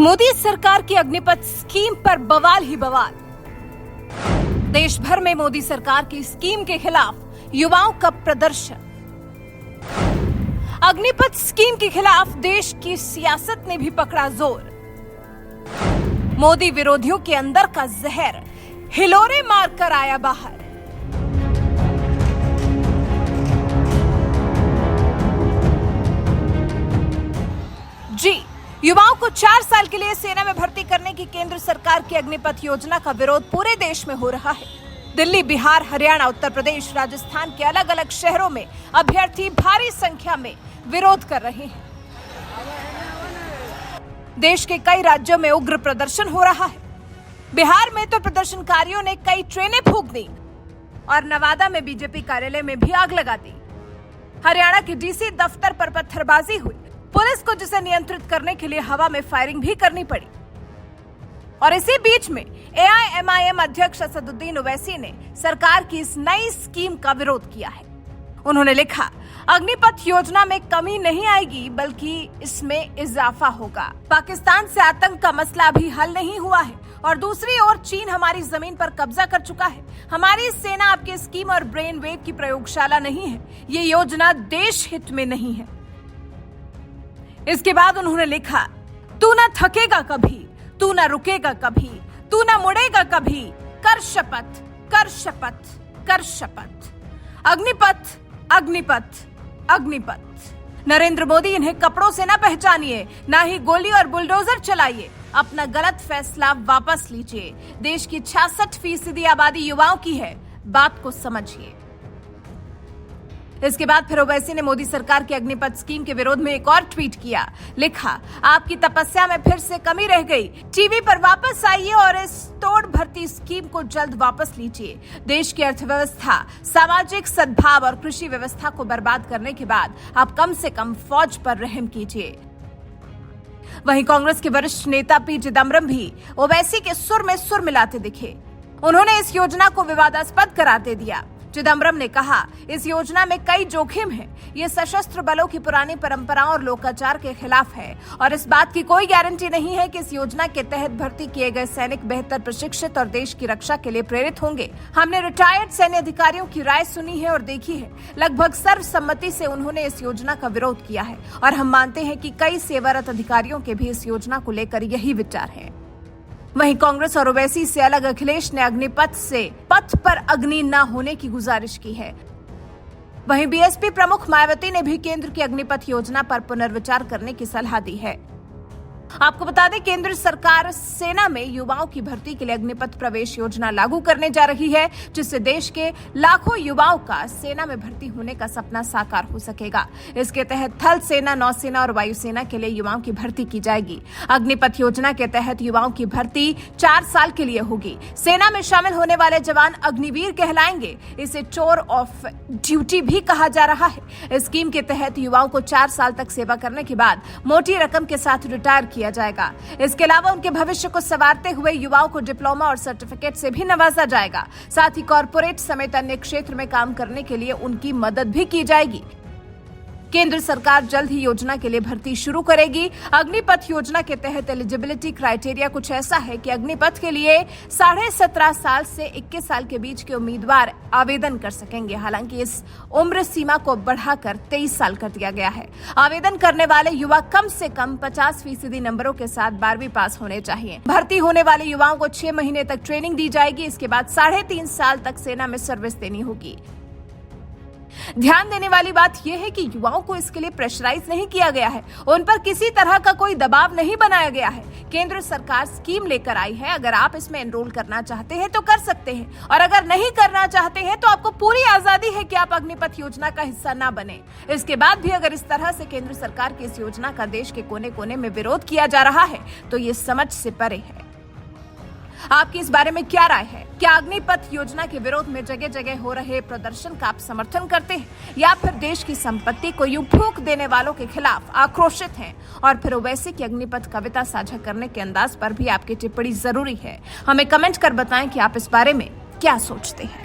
मोदी सरकार की अग्निपथ स्कीम पर बवाल ही बवाल। देश भर में मोदी सरकार की स्कीम के खिलाफ युवाओं का प्रदर्शन। अग्निपथ स्कीम के खिलाफ देश की सियासत ने भी पकड़ा जोर। मोदी विरोधियों के अंदर का जहर हिलोरे मारकर आया बाहर। जी, युवाओं को 4 साल के लिए सेना में भर्ती करने की केंद्र सरकार की अग्निपथ योजना का विरोध पूरे देश में हो रहा है। दिल्ली, बिहार, हरियाणा, उत्तर प्रदेश, राजस्थान के अलग अलग शहरों में अभ्यर्थी भारी संख्या में विरोध कर रहे हैं। देश के कई राज्यों में उग्र प्रदर्शन हो रहा है। बिहार में तो प्रदर्शनकारियों ने कई ट्रेनें फूंक दी और नवादा में बीजेपी कार्यालय में भी आग लगा दी। हरियाणा के डीसी दफ्तर पर पत्थरबाजी हुई। पुलिस को जिसे नियंत्रित करने के लिए हवा में फायरिंग भी करनी पड़ी। और इसी बीच में एआईएमआईएम अध्यक्ष असदुद्दीन ओवैसी ने सरकार की इस नई स्कीम का विरोध किया है। उन्होंने लिखा, अग्निपथ योजना में कमी नहीं आएगी बल्कि इसमें इजाफा होगा। पाकिस्तान से आतंक का मसला अभी हल नहीं हुआ है और दूसरी ओर चीन हमारी जमीन पर कब्जा कर चुका है। हमारी सेना आपकी स्कीम और ब्रेन वेव की प्रयोगशाला नहीं है। ये योजना देश हित में नहीं है। इसके बाद उन्होंने लिखा, तू ना थकेगा कभी, तू ना रुकेगा कभी, तू ना मुड़ेगा कभी, कर शपथ, कर शपथ, कर शपथ। अग्निपथ, अग्निपथ, अग्निपथ। नरेंद्र मोदी, इन्हें कपड़ों से ना पहचानिए, ना ही गोली और बुलडोजर चलाइए। अपना गलत फैसला वापस लीजिए। देश की 66% आबादी युवाओं की है, बात को समझिए। इसके बाद फिर ओवैसी ने मोदी सरकार की अग्निपथ स्कीम के विरोध में एक और ट्वीट किया। लिखा, आपकी तपस्या में फिर से कमी रह गई। टीवी पर वापस आइए और इस तोड़ भर्ती स्कीम को जल्द वापस लीजिए। देश की अर्थव्यवस्था, सामाजिक सद्भाव और कृषि व्यवस्था को बर्बाद करने के बाद आप कम से कम फौज पर रहम कीजिए। वहीं कांग्रेस के वरिष्ठ नेता पी चिदम्बरम भी ओवैसी के सुर में सुर मिलाते दिखे। उन्होंने इस योजना को विवादास्पद करार दे दिया। चिदम्बरम ने कहा, इस योजना में कई जोखिम हैं। ये सशस्त्र बलों की पुरानी परंपराओं और लोकाचार के खिलाफ है और इस बात की कोई गारंटी नहीं है कि इस योजना के तहत भर्ती किए गए सैनिक बेहतर प्रशिक्षित और देश की रक्षा के लिए प्रेरित होंगे। हमने रिटायर्ड सैन्य अधिकारियों की राय सुनी है और देखी है। लगभग सर्वसम्मति से उन्होंने इस योजना का विरोध किया है और हम मानते हैं कि कई सेवारत अधिकारियों के भी इस योजना को लेकर यही विचार है। वहीं कांग्रेस और ओवैसी से अलग अखिलेश ने अग्निपथ से पथ पर अग्नि न होने की गुजारिश की है। वहीं बीएसपी प्रमुख मायावती ने भी केंद्र की अग्निपथ योजना पर पुनर्विचार करने की सलाह दी है। आपको बता दें, केंद्र सरकार सेना में युवाओं की भर्ती के लिए अग्निपथ प्रवेश योजना लागू करने जा रही है, जिससे देश के लाखों युवाओं का सेना में भर्ती होने का सपना साकार हो सकेगा। इसके तहत थल सेना, नौसेना और वायुसेना के लिए युवाओं की भर्ती की जाएगी। अग्निपथ योजना के तहत युवाओं की भर्ती 4 साल के लिए होगी। सेना में शामिल होने वाले जवान अग्निवीर कहलाएंगे। इसे टूर ऑफ ड्यूटी भी कहा जा रहा है। स्कीम के तहत युवाओं को 4 साल तक सेवा करने के बाद मोटी रकम के साथ रिटायर किया जाएगा। इसके अलावा उनके भविष्य को संवारते हुए युवाओं को डिप्लोमा और सर्टिफिकेट से भी नवाजा जाएगा। साथ ही कॉर्पोरेट समेत अन्य क्षेत्र में काम करने के लिए उनकी मदद भी की जाएगी। केंद्र सरकार जल्द ही योजना के लिए भर्ती शुरू करेगी। अग्निपथ योजना के तहत एलिजिबिलिटी क्राइटेरिया कुछ ऐसा है कि अग्निपथ के लिए 17.5 साल से 21 साल के बीच के उम्मीदवार आवेदन कर सकेंगे। हालांकि इस उम्र सीमा को बढ़ाकर 23 साल कर दिया गया है। आवेदन करने वाले युवा कम से कम 50% नंबरों के साथ 12वीं पास होने चाहिए। भर्ती होने वाले युवाओं को 6 महीने तक ट्रेनिंग दी जाएगी। इसके बाद 3.5 साल तक सेना में सर्विस देनी होगी। ध्यान देने वाली बात यह है कि युवाओं को इसके लिए प्रेशराइज नहीं किया गया है। उन पर किसी तरह का कोई दबाव नहीं बनाया गया है। केंद्र सरकार स्कीम लेकर आई है। अगर आप इसमें एनरोल करना चाहते हैं तो कर सकते हैं और अगर नहीं करना चाहते हैं तो आपको पूरी आजादी है कि आप अग्निपथ योजना का हिस्सा ना बने। इसके बाद भी अगर इस तरह से केंद्र सरकार की इस योजना का देश के कोने कोने में विरोध किया जा रहा है तो ये समझ से परे है। आपकी इस बारे में क्या राय है? क्या अग्निपथ योजना के विरोध में जगह जगह हो रहे प्रदर्शन का आप समर्थन करते हैं या फिर देश की संपत्ति को यूं फूंक देने वालों के खिलाफ आक्रोशित हैं? और फिर ओवैसी की अग्निपथ कविता साझा करने के अंदाज पर भी आपकी टिप्पणी जरूरी है। हमें कमेंट कर बताएं कि आप इस बारे में क्या सोचते हैं।